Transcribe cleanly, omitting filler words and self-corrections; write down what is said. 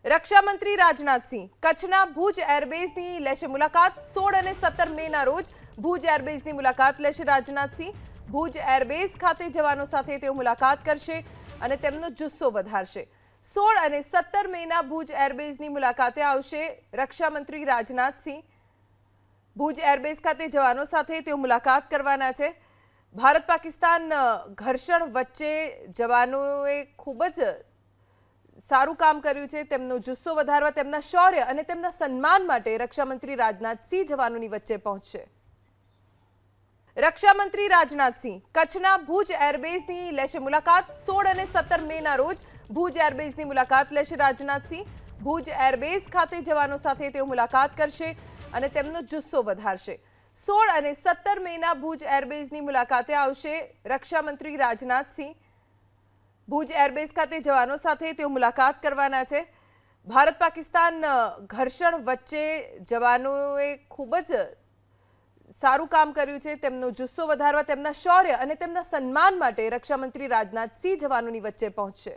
રક્ષામંત્રી રાજનાથ સિંહ કચ્છના ભુજ એરબેઝની લેશે મુલાકાત। 16 અને 17 મેના રોજ ભુજ એરબેઝની મુલાકાત લેશે રાજનાથ સિંહ। ભુજ એરબેઝ ખાતે જવાનો સાથે તેઓ મુલાકાત કરશે અને તેમનો જુસ્સો વધારશે। 16 અને 17 મેના ભુજ એરબેઝની મુલાકાતે આવશે રક્ષામંત્રી રાજનાથ સિંહ। ભુજ એરબેઝ ખાતે જવાનો સાથે તેઓ મુલાકાત કરવાના છે। ભારત પાકિસ્તાન ઘર્ષણ વચ્ચે જવાનોએ ખૂબ જ સારું કામ કર્યું છે। તેમનો જુસ્સો વધારવા, તેમના શૌર્ય અને તેમના સન્માન માટે રક્ષામંત્રી રાજનાથ સિંહ જવાનોની વચ્ચે પહોંચશે। રક્ષામંત્રી રાજનાથ સિંહ કચ્છના ભુજ એરબેઝની લેશે મુલાકાત। 16 અને 17 મેના રોજ ભુજ એરબેઝની મુલાકાત લેશે રાજનાથ સિંહ। ભુજ એરબેઝ ખાતે જવાનો સાથે તેઓ મુલાકાત કરશે અને તેમનો જુસ્સો વધારશે। 16 અને 17 મેના ભુજ એરબેઝની મુલાકાતે આવશે રક્ષામંત્રી રાજનાથ સિંહ। ભુજ એરબેઝ ખાતે જવાનો સાથે તેઓ મુલાકાત કરવાના છે। ભારત પાકિસ્તાન ઘર્ષણ વચ્ચે જવાનોએ ખૂબ જ સારું કામ કર્યું છે। તેમનો જુસ્સો વધારવા, તેમના શૌર્ય અને તેમના સન્માન માટે રક્ષામંત્રી રાજનાથ સિંહ જવાનોની વચ્ચે પહોંચશે।